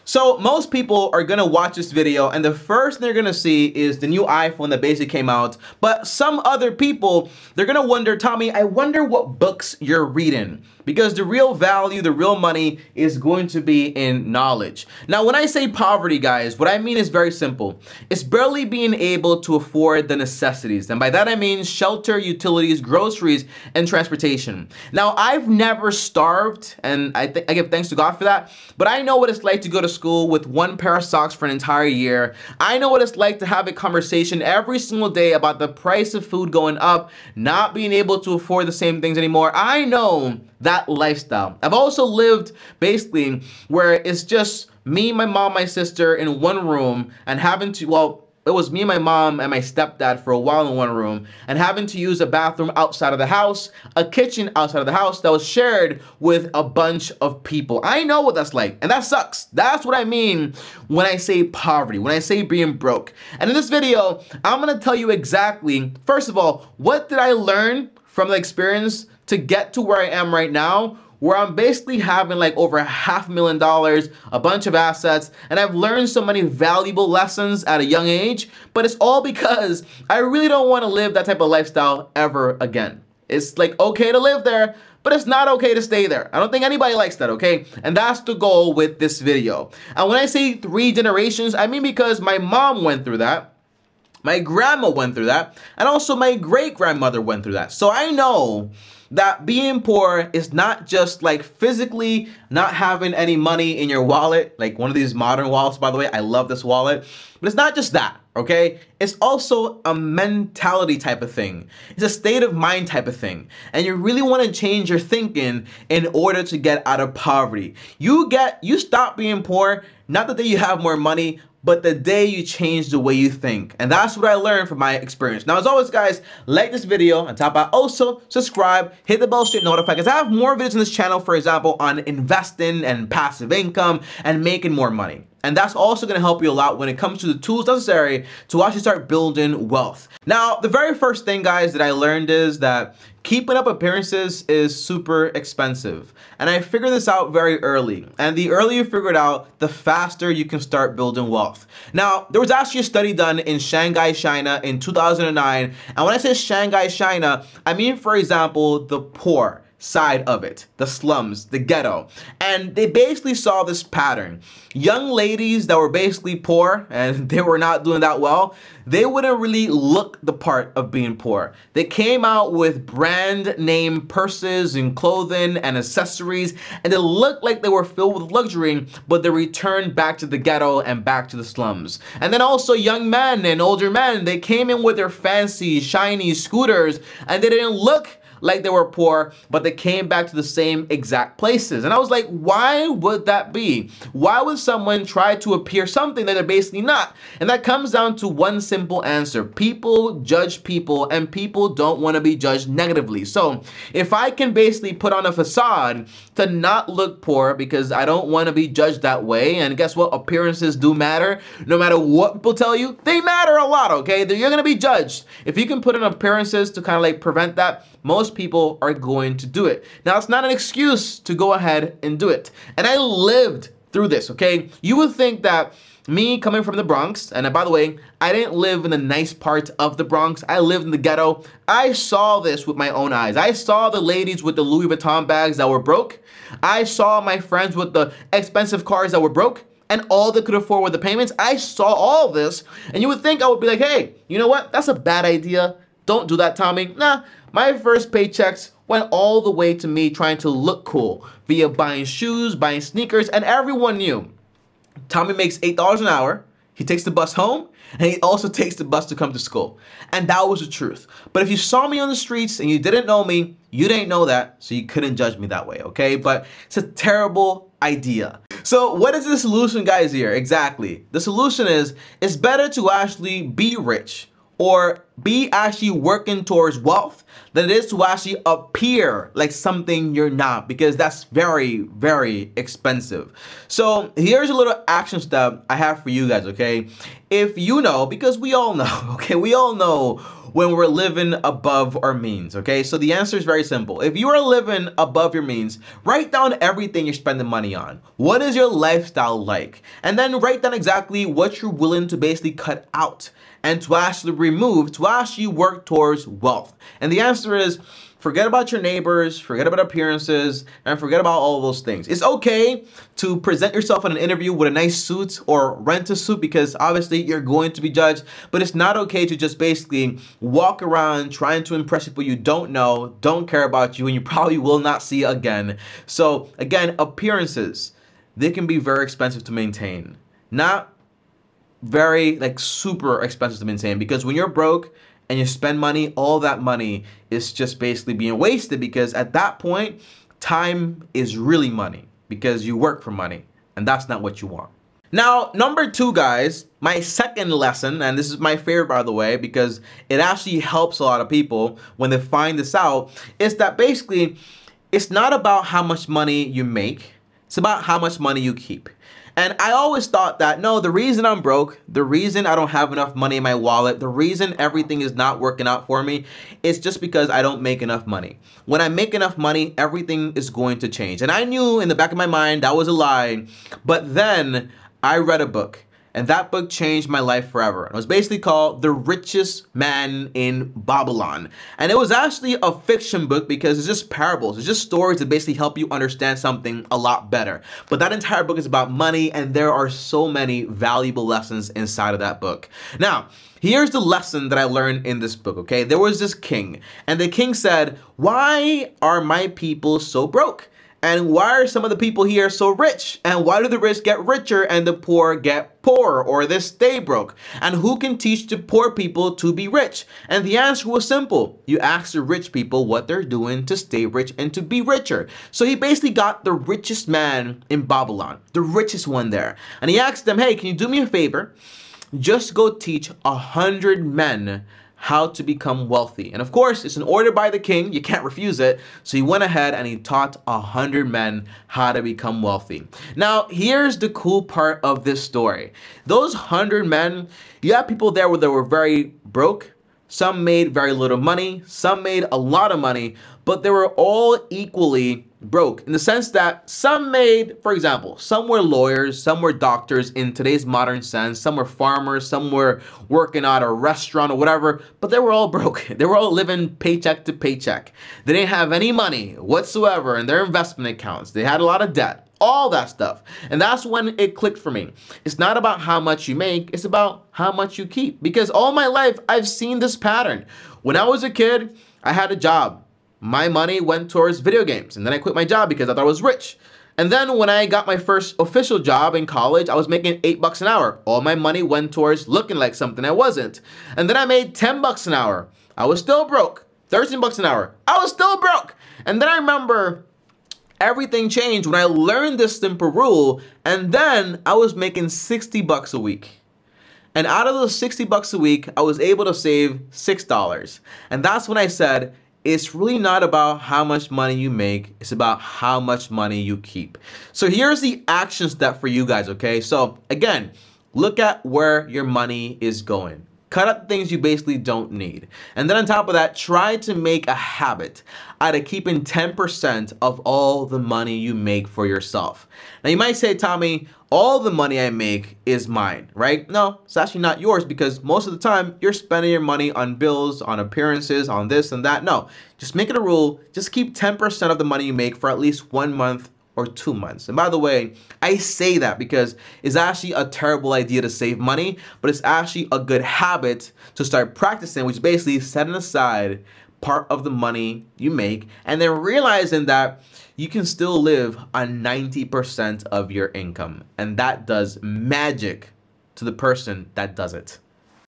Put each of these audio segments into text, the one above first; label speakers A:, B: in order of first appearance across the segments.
A: So most people are gonna watch this video and the first thing they're gonna see is the new iPhone that basically came out. But some other people, they're gonna wonder, Tommy, I wonder what books you're reading. Because the real value, the real money is going to be in knowledge. Now, when I say poverty, guys, what I mean is very simple. It's barely being able to afford the necessities. And by that I mean shelter, utilities, groceries, and transportation. Now, I've never starved, and I give thanks to God for that. But I know what it's like to go to school with one pair of socks for an entire year. I know what it's like to have a conversation every single day about the price of food going up, not being able to afford the same things anymore. I know that lifestyle. I've also lived basically where it's just me, my mom, my sister in one room and having to, well, it was me, my mom, and my stepdad for a while in one room and having to use a bathroom outside of the house, a kitchen outside of the house that was shared with a bunch of people. I know what that's like, and that sucks. That's what I mean when I say poverty, when I say being broke. And in this video, I'm gonna tell you exactly, first of all, what did I learn from the experience to get to where I am right now, where I'm basically having like over $500,000, a bunch of assets, and I've learned so many valuable lessons at a young age, but it's all because I really don't want to live that type of lifestyle ever again. It's like okay to live there, but it's not okay to stay there. I don't think anybody likes that, okay? And that's the goal with this video. And when I say 3 generations, I mean because my mom went through that, my grandma went through that, and also my great-grandmother went through that. So I know that being poor is not just like physically not having any money in your wallet, like one of these modern wallets, by the way. I love this wallet, but it's not just that, okay? It's also a mentality type of thing. It's a state of mind type of thing. And you really want to change your thinking in order to get out of poverty. You stop being poor, not the day you have more money, but the day you change the way you think. And that's what I learned from my experience. Now, as always, guys, like this video on top. I also subscribe, hit the bell so you're notified, because I have more videos on this channel, for example, on investing and passive income and making more money. And that's also going to help you a lot when it comes to the tools necessary to actually start building wealth. Now, the very first thing, guys, that I learned is that keeping up appearances is super expensive. And I figured this out very early. And the earlier you figure it out, the faster you can start building wealth. Now, there was actually a study done in Shanghai, China in 2009. And when I say Shanghai, China, I mean, for example, the poor side of it, the slums, the ghetto. And they basically saw this pattern. Young ladies that were basically poor and they were not doing that well, they wouldn't really look the part of being poor. They came out with brand name purses and clothing and accessories, and they looked like they were filled with luxury, but they returned back to the ghetto and back to the slums. And then also young men and older men, they came in with their fancy, shiny scooters, and they didn't look like they were poor, but they came back to the same exact places. And I was like, why would that be? Why would someone try to appear something that they're basically not? And that comes down to one simple answer. People judge people, and people don't want to be judged negatively. So if I can basically put on a facade to not look poor because I don't want to be judged that way, and guess what? Appearances do matter. No matter what people tell you, they matter a lot, okay? You're going to be judged. If you can put in appearances to kind of like prevent that, most people are going to do it. Now, it's not an excuse to go ahead and do it. And I lived through this, okay? You would think that me coming from the Bronx, and by the way, I didn't live in the nice part of the Bronx. I lived in the ghetto. I saw this with my own eyes. I saw the ladies with the Louis Vuitton bags that were broke. I saw my friends with the expensive cars that were broke, and all they could afford were the payments. I saw all this, and you would think I would be like, hey, you know what? That's a bad idea. Don't do that, Tommy. Nah, my first paychecks went all the way to me trying to look cool via buying shoes, buying sneakers, and everyone knew Tommy makes $8 an hour. He takes the bus home, and he also takes the bus to come to school. And that was the truth. But if you saw me on the streets and you didn't know me, you didn't know that, so you couldn't judge me that way, okay? But it's a terrible idea. So what is the solution, guys, here? Exactly. The solution is, it's better to actually be rich or be actually working towards wealth than it is to actually appear like something you're not, because that's very, very expensive. So here's a little action step I have for you guys, okay? If you know, because we all know, okay, we all know when we're living above our means, okay? So the answer is very simple. If you are living above your means, write down everything you're spending money on. What is your lifestyle like? And then write down exactly what you're willing to basically cut out and to actually remove, to actually work towards wealth. And the answer is, forget about your neighbors, forget about appearances, and forget about all those things. It's okay to present yourself in an interview with a nice suit or rent a suit because obviously you're going to be judged, but it's not okay to just basically walk around trying to impress people you don't know, don't care about you, and you probably will not see again. So again, appearances, they can be very expensive to maintain. Not very super expensive to maintain, because when you're broke and you spend money, all that money is just basically being wasted, because at that point, time is really money because you work for money, and that's not what you want. Now, number 2, guys, my second lesson, and this is my favorite, by the way, because it actually helps a lot of people when they find this out, is that basically it's not about how much money you make, it's about how much money you keep. And I always thought that, no, the reason I'm broke, the reason I don't have enough money in my wallet, the reason everything is not working out for me, is just because I don't make enough money. When I make enough money, everything is going to change. And I knew in the back of my mind that was a lie, but then I read a book. And that book changed my life forever. It was basically called The Richest Man in Babylon. And it was actually a fiction book because it's just parables. It's just stories that basically help you understand something a lot better. But that entire book is about money, and there are so many valuable lessons inside of that book. Now, here's the lesson that I learned in this book, okay? There was this king, and the king said, "Why are my people so broke? And why are some of the people here so rich? And why do the rich get richer and the poor get poorer, or they stay broke? And who can teach the poor people to be rich?" And the answer was simple. You ask the rich people what they're doing to stay rich and to be richer. So he basically got the richest man in Babylon, the richest one there. And he asked them, "Hey, can you do me a favor? Just go teach 100 men how to become wealthy." And of course, it's an order by the king. You can't refuse it. So he went ahead and he taught 100 men how to become wealthy. Now, here's the cool part of this story. Those 100 men, you have people there where they were very broke. Some made very little money. Some made a lot of money. But they were all equally broke in the sense that some made, for example, some were lawyers, some were doctors in today's modern sense, some were farmers, some were working at a restaurant or whatever, but they were all broke. They were all living paycheck to paycheck. They didn't have any money whatsoever in their investment accounts. They had a lot of debt, all that stuff. And that's when it clicked for me. It's not about how much you make, it's about how much you keep. Because all my life, I've seen this pattern. When I was a kid, I had a job. My money went towards video games, and then I quit my job because I thought I was rich. And then when I got my first official job in college, I was making $8 an hour. All my money went towards looking like something I wasn't. And then I made $10 an hour. I was still broke. $13 an hour. I was still broke. And then I remember everything changed when I learned this simple rule, and then I was making $60 a week. And out of those $60 a week, I was able to save $6. And that's when I said, it's really not about how much money you make, it's about how much money you keep. So here's the action step for you guys, okay? So again, look at where your money is going. Cut out the things you basically don't need. And then on top of that, try to make a habit out of keeping 10% of all the money you make for yourself. Now you might say, "Tommy, all the money I make is mine," right? No, it's actually not yours, because most of the time you're spending your money on bills, on appearances, on this and that. No, just make it a rule. Just keep 10% of the money you make for at least 1 month or 2 months. And by the way, I say that because it's actually a terrible idea to save money, but it's actually a good habit to start practicing, which is basically setting aside part of the money you make and then realizing that you can still live on 90% of your income. And that does magic to the person that does it.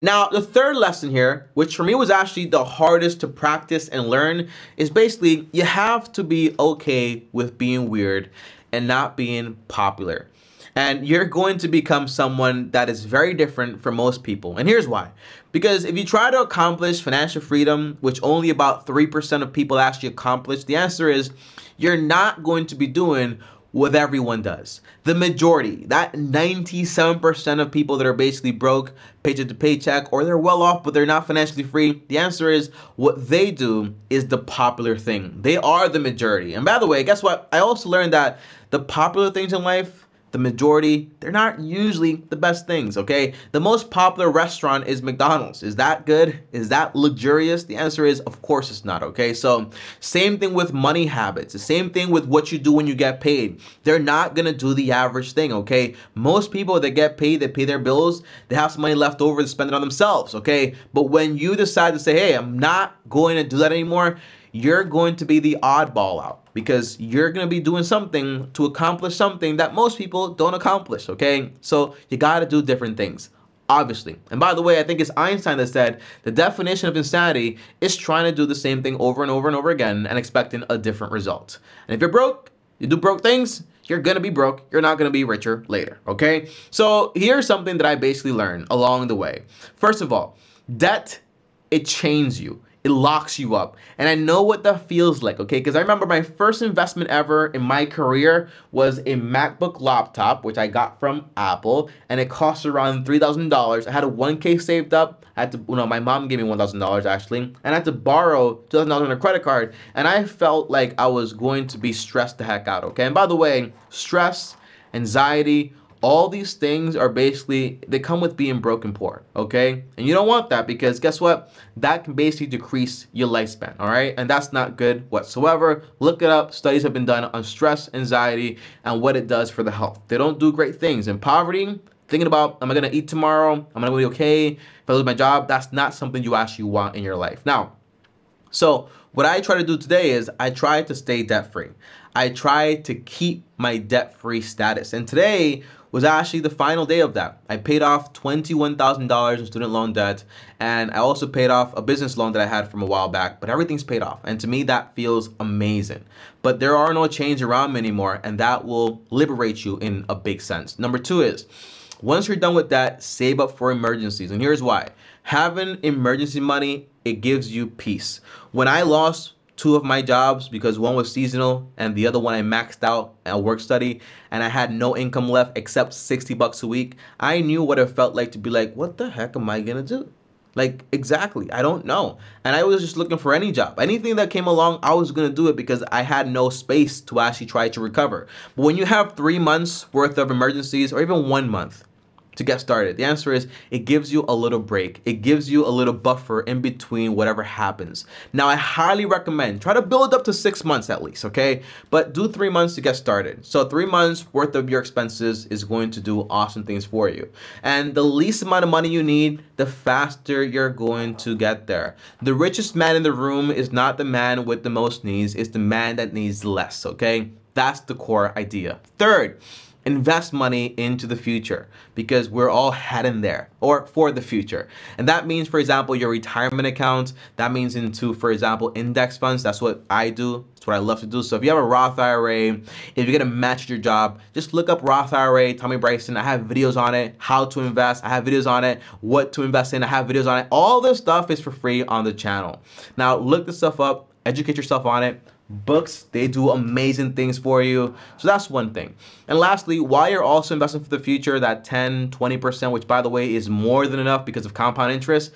A: Now, the third lesson here, which for me was actually the hardest to practice and learn, is basically you have to be okay with being weird and not being popular. And you're going to become someone that is very different from most people. And here's why. Because if you try to accomplish financial freedom, which only about 3% of people actually accomplish, the answer is you're not going to be doing what everyone does. The majority, that 97% of people that are basically broke, paycheck to paycheck, or they're well off but they're not financially free, the answer is what they do is the popular thing. They are the majority. And by the way, guess what? I also learned that the popular things in life, the majority, they're not usually the best things, okay? The most popular restaurant is McDonald's. Is that good? Is that luxurious? The answer is, of course it's not, okay? So same thing with money habits. The same thing with what you do when you get paid. They're not gonna do the average thing, okay? Most people that get paid, they pay their bills, they have some money left over to spend it on themselves, okay? But when you decide to say, hey, I'm not going to do that anymore, you're going to be the oddball out because you're going to be doing something to accomplish something that most people don't accomplish, okay? So you got to do different things, obviously. And by the way, I think it's Einstein that said the definition of insanity is trying to do the same thing over and over and over again and expecting a different result. And if you're broke, you do broke things, you're going to be broke. You're not going to be richer later, okay? So here's something that I basically learned along the way. First of all, debt, it chains you. It locks you up. And I know what that feels like, okay? Because I remember my first investment ever in my career was a MacBook laptop, which I got from Apple, and it cost around $3,000. I had a 1K saved up. I had to, my mom gave me $1,000 actually, and I had to borrow $2,000 on a credit card, and I felt like I was going to be stressed the heck out, okay? And by the way, stress, anxiety, all these things are basically, they come with being broke and poor, okay? And you don't want that because guess what? That can basically decrease your lifespan, all right? And that's not good whatsoever. Look it up. Studies have been done on stress, anxiety, and what it does for the health. They don't do great things. In poverty, thinking about, am I gonna eat tomorrow? Am I gonna be okay? If I lose my job, that's not something you actually want in your life. Now, so what I try to do today is I try to stay debt-free. I try to keep my debt-free status. And today was actually the final day of that. I paid off $21,000 in student loan debt, and I also paid off a business loan that I had from a while back, but everything's paid off. And to me, that feels amazing. But there are no chains around me anymore, and that will liberate you in a big sense. Number two is, once you're done with that, save up for emergencies. And here's why. Having emergency money, it gives you peace. When I lost two of my jobs because one was seasonal and the other one I maxed out at work study and I had no income left except $60 a week, I knew what it felt like to be like, what the heck am I gonna do? Like, exactly, I don't know. And I was just looking for any job. Anything that came along, I was gonna do it because I had no space to actually try to recover. But when you have 3 months worth of emergencies or even 1 month, to get started, the answer is it gives you a little break. It gives you a little buffer in between whatever happens. Now, I highly recommend try to build up to 6 months at least, okay? But do 3 months to get started. So 3 months worth of your expenses is going to do awesome things for you. And the least amount of money you need, the faster you're going to get there. The richest man in the room is not the man with the most needs, it's the man that needs less, okay? That's the core idea. Third, invest money into the future because we're all heading there or for the future. And that means, for example, your retirement account. That means into, for example, index funds. That's what I do. That's what I love to do. So if you have a Roth IRA, if you're going to match your job, just look up Roth IRA, Tommy Bryson. I have videos on it, how to invest. I have videos on it, what to invest in. I have videos on it. All this stuff is for free on the channel. Now, look this stuff up, educate yourself on it. Books, they do amazing things for you. So that's one thing. And lastly, while you're also investing for the future, that 10, 20%, which by the way is more than enough because of compound interest,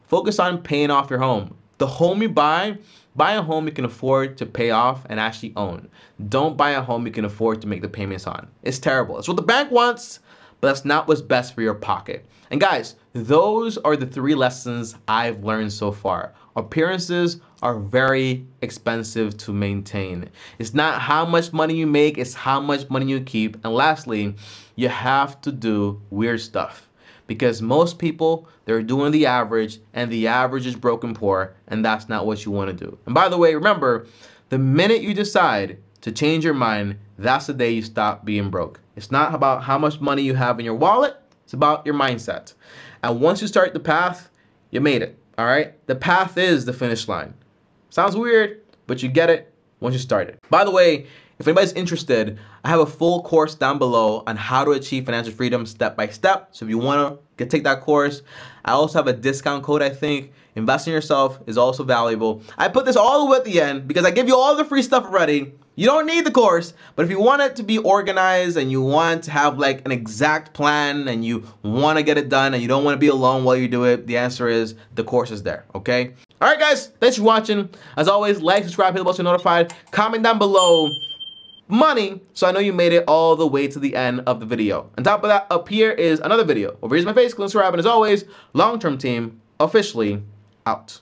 A: focus on paying off your home. The home you buy a home you can afford to pay off and actually own. Don't buy a home you can afford to make the payments on. It's terrible. It's what the bank wants, but that's not what's best for your pocket. And guys, those are the 3 lessons I've learned so far. Appearances are very expensive to maintain. It's not how much money you make, it's how much money you keep. And lastly, you have to do weird stuff because most people, they're doing the average and the average is broken poor, and that's not what you want to do. And by the way, remember, the minute you decide to change your mind, that's the day you stop being broke. It's not about how much money you have in your wallet, it's about your mindset. And once you start the path, you made it. All right, the path is the finish line. Sounds weird, but you get it once you start it. By the way, if anybody's interested, I have a full course down below on how to achieve financial freedom step by step. So if you want to take that course, I also have a discount code, I think. Invest in yourself is also valuable. I put this all the way at the end because I give you all the free stuff already. You don't need the course, but if you want it to be organized and you want to have like an exact plan and you want to get it done and you don't want to be alone while you do it, the answer is the course is there, okay? All right, guys, thanks for watching. As always, like, subscribe, hit the bell to be notified. Comment down below money so I know you made it all the way to the end of the video. On top of that, up here is another video. Over here's my face, Clint Surab, and as always, Long Term Team officially out.